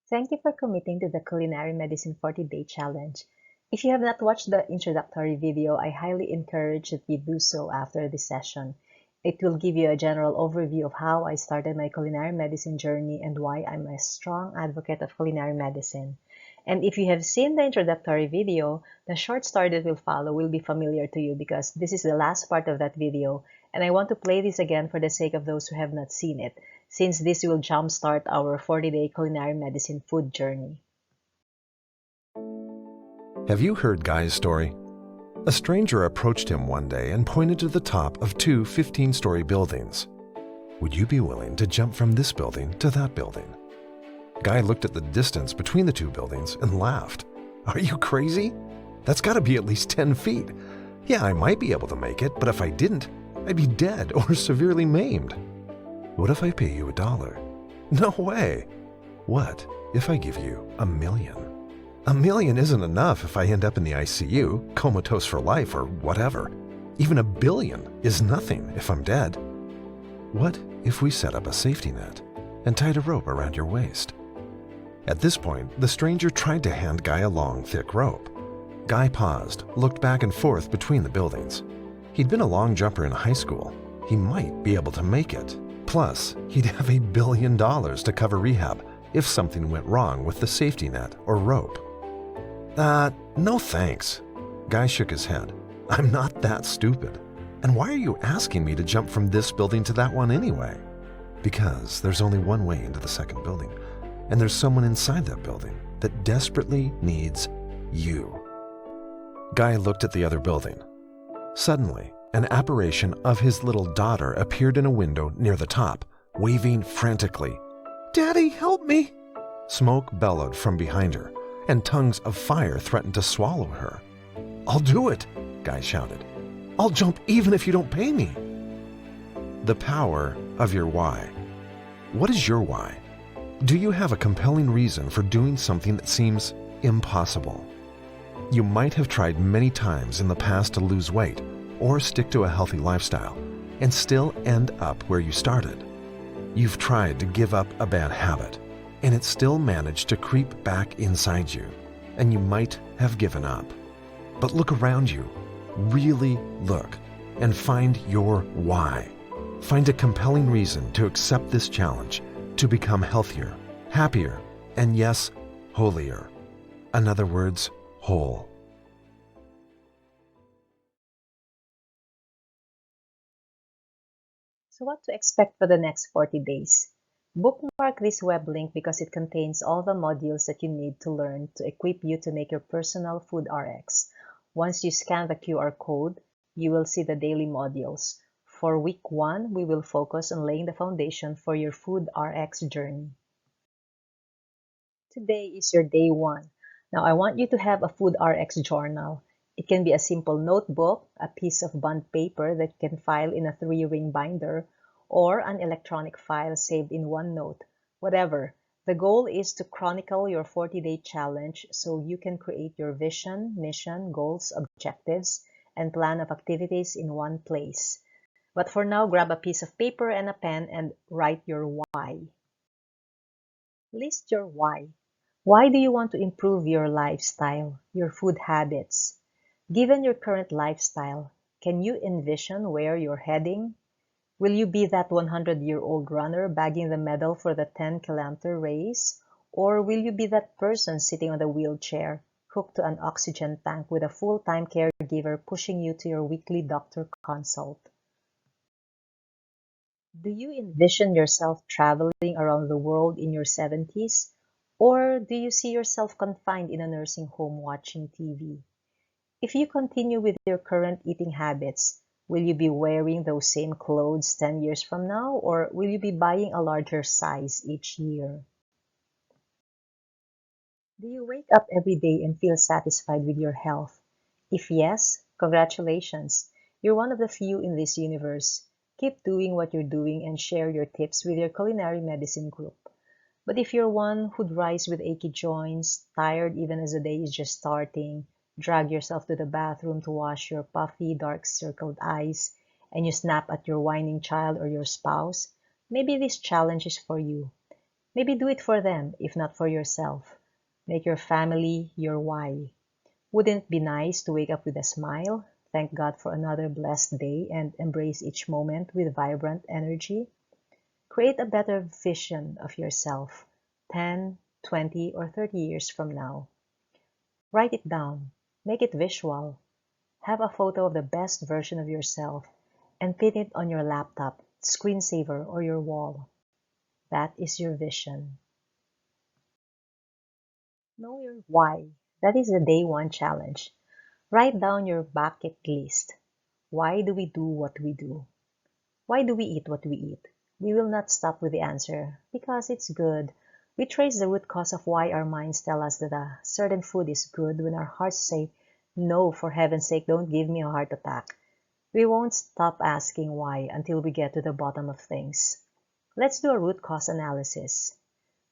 Thank you for committing to the Culinary Medicine 40-Day Challenge. If you have not watched the introductory video, I highly encourage that you do so after this session. It will give you a general overview of how I started my culinary medicine journey and why I'm a strong advocate of culinary medicine. And if you have seen the introductory video, the short story that will follow will be familiar to you because this is the last part of that video, and I want to play this again for the sake of those who have not seen it, since this will jumpstart our 40-day culinary medicine food journey. Have you heard Guy's story? A stranger approached him one day and pointed to the top of two 15-story buildings. Would you be willing to jump from this building to that building? Guy looked at the distance between the two buildings and laughed. Are you crazy? That's got to be at least 10 feet. Yeah, I might be able to make it, but if I didn't, I'd be dead or severely maimed. What if I pay you $1? No way. What if I give you $1 million? $1 million isn't enough if I end up in the ICU, comatose for life, or whatever. Even $1 billion is nothing if I'm dead. What if we set up a safety net and tied a rope around your waist? At this point, the stranger tried to hand Guy a long, thick rope. Guy paused, looked back and forth between the buildings. He'd been a long jumper in high school. He might be able to make it. Plus, he'd have $1 billion to cover rehab if something went wrong with the safety net or rope. No thanks. Guy shook his head. I'm not that stupid. And why are you asking me to jump from this building to that one anyway? Because there's only one way into the second building, and there's someone inside that building that desperately needs you. Guy looked at the other building. Suddenly, an apparition of his little daughter appeared in a window near the top, waving frantically. Daddy, help me! Smoke bellowed from behind her, and tongues of fire threatened to swallow her. I'll do it, Guy shouted. I'll jump even if you don't pay me. The power of your why. What is your why? Do you have a compelling reason for doing something that seems impossible? You might have tried many times in the past to lose weight or stick to a healthy lifestyle and still end up where you started. You've tried to give up a bad habit and it still managed to creep back inside you, and you might have given up. But look around you, really look, and find your why. Find a compelling reason to accept this challenge, to become healthier, happier, and yes, holier. In other words, whole. So what to expect for the next 40 days? Bookmark this web link because it contains all the modules that you need to learn to equip you to make your personal food RX. Once you scan the QR code, you will see the daily modules. For week 1, we will focus on laying the foundation for your food RX journey. Today is your day 1. Now I want you to have a food RX journal. It can be a simple notebook, a piece of bond paper that you can file in a 3-ring binder, or an electronic file saved in OneNote. Whatever. The goal is to chronicle your 40-day challenge so you can create your vision, mission, goals, objectives, and plan of activities in one place. But for now, grab a piece of paper and a pen and write your why. List your why. Why do you want to improve your lifestyle, your food habits? Given your current lifestyle, can you envision where you're heading? Will you be that 100-year-old runner bagging the medal for the 10-kilometer race? Or will you be that person sitting on the wheelchair, hooked to an oxygen tank with a full-time caregiver pushing you to your weekly doctor consult? Do you envision yourself traveling around the world in your 70s? Or do you see yourself confined in a nursing home watching TV? If you continue with your current eating habits, will you be wearing those same clothes 10 years from now, or will you be buying a larger size each year? Do you wake up every day and feel satisfied with your health? If yes, congratulations. You're one of the few in this universe. Keep doing what you're doing and share your tips with your culinary medicine group. But if you're one who'd rise with achy joints, tired even as the day is just starting, drag yourself to the bathroom to wash your puffy, dark-circled eyes, and you snap at your whining child or your spouse, maybe this challenge is for you. Maybe do it for them, if not for yourself. Make your family your why. Wouldn't it be nice to wake up with a smile, thank God for another blessed day, and embrace each moment with vibrant energy? Create a better vision of yourself 10, 20, or 30 years from now. Write it down. Make it visual. Have a photo of the best version of yourself and pin it on your laptop, screensaver, or your wall. That is your vision. Know your why. That is the day one challenge. Write down your bucket list. Why do we do what we do? Why do we eat what we eat? We will not stop with the answer because it's good. We trace the root cause of why our minds tell us that a certain food is good when our hearts say, no, for heaven's sake, don't give me a heart attack. We won't stop asking why until we get to the bottom of things. Let's do a root cause analysis.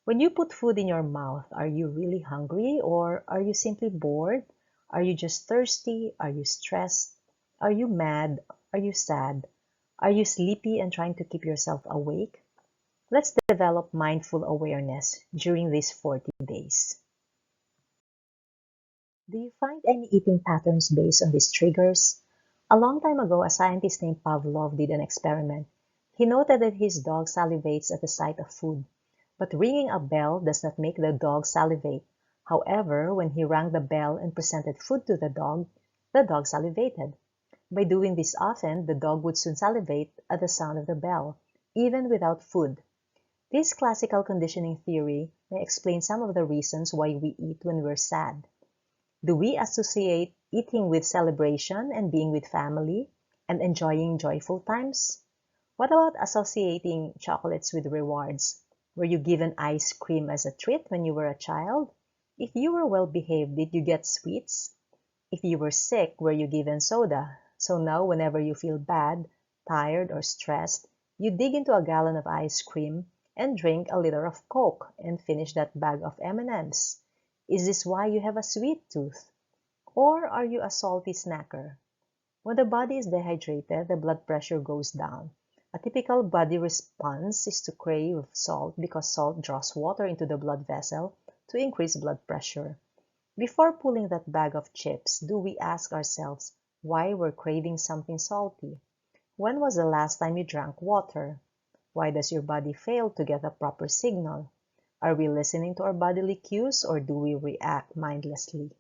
When you put food in your mouth, are you really hungry or are you simply bored? Are you just thirsty? Are you stressed? Are you mad? Are you sad? Are you sleepy and trying to keep yourself awake? Let's develop mindful awareness during these 40 days. Do you find any eating patterns based on these triggers? A long time ago, a scientist named Pavlov did an experiment. He noted that his dog salivates at the sight of food, but ringing a bell does not make the dog salivate. However, when he rang the bell and presented food to the dog salivated. By doing this often, the dog would soon salivate at the sound of the bell, even without food. This classical conditioning theory may explain some of the reasons why we eat when we're sad. Do we associate eating with celebration and being with family and enjoying joyful times? What about associating chocolates with rewards? Were you given ice cream as a treat when you were a child? If you were well behaved, did you get sweets? If you were sick, were you given soda? So now whenever you feel bad, tired, or stressed, you dig into a gallon of ice cream and drink a liter of Coke and finish that bag of M&Ms. Is this why you have a sweet tooth? Or are you a salty snacker? When the body is dehydrated, the blood pressure goes down. A typical body response is to crave salt because salt draws water into the blood vessel to increase blood pressure. Before pulling that bag of chips, do we ask ourselves why we're craving something salty? When was the last time you drank water? Why does your body fail to get a proper signal? Are we listening to our bodily cues or do we react mindlessly?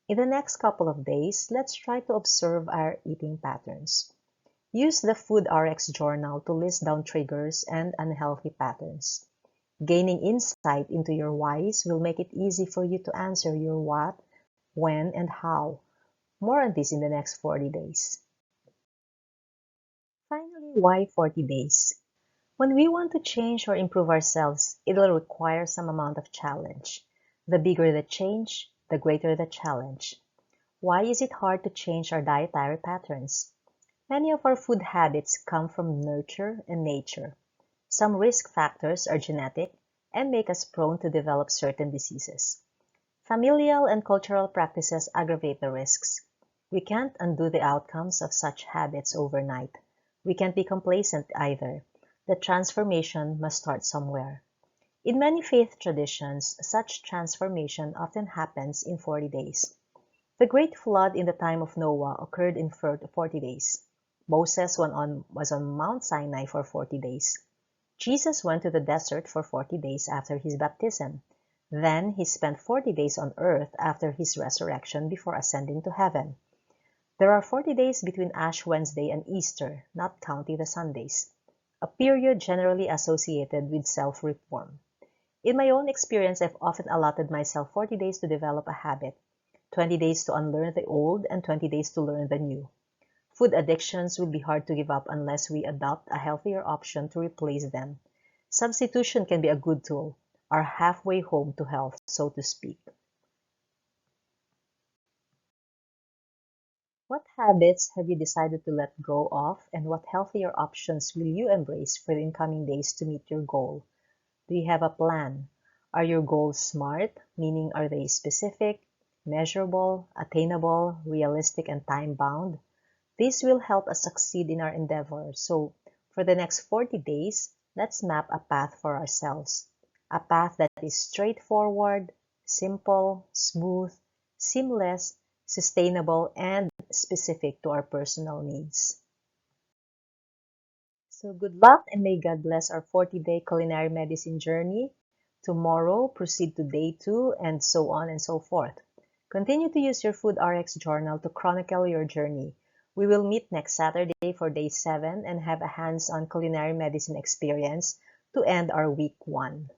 In the next couple of days, let's try to observe our eating patterns. Use the Food RX journal to list down triggers and unhealthy patterns. Gaining insight into your whys will make it easy for you to answer your what, when, and how. More on this in the next 40 days. Finally, why 40 days? When we want to change or improve ourselves, it'll require some amount of challenge. The bigger the change, the greater the challenge. Why is it hard to change our dietary patterns? Many of our food habits come from nurture and nature. Some risk factors are genetic and make us prone to develop certain diseases. Familial and cultural practices aggravate the risks. We can't undo the outcomes of such habits overnight. We can't be complacent either. The transformation must start somewhere. In many faith traditions, such transformation often happens in 40 days. The great flood in the time of Noah occurred in 40 days. Moses was on Mount Sinai for 40 days. Jesus went to the desert for 40 days after his baptism. Then he spent 40 days on earth after his resurrection before ascending to heaven. There are 40 days between Ash Wednesday and Easter, not counting the Sundays, a period generally associated with self-reform. In my own experience, I've often allotted myself 40 days to develop a habit, 20 days to unlearn the old, and 20 days to learn the new. Food addictions will be hard to give up unless we adopt a healthier option to replace them. Substitution can be a good tool, our halfway home to health, so to speak. What habits have you decided to let go of, and what healthier options will you embrace for the incoming days to meet your goal? Do you have a plan? Are your goals SMART, meaning are they specific, measurable, attainable, realistic, and time-bound? This will help us succeed in our endeavor. So, for the next 40 days, let's map a path for ourselves. a path that is straightforward, simple, smooth, seamless, sustainable, and specific to our personal needs. So good luck and may God bless our 40-day culinary medicine journey. Tomorrow, proceed to day 2 and so on and so forth. Continue to use your Food RX journal to chronicle your journey. We will meet next Saturday for day 7 and have a hands-on culinary medicine experience to end our week 1.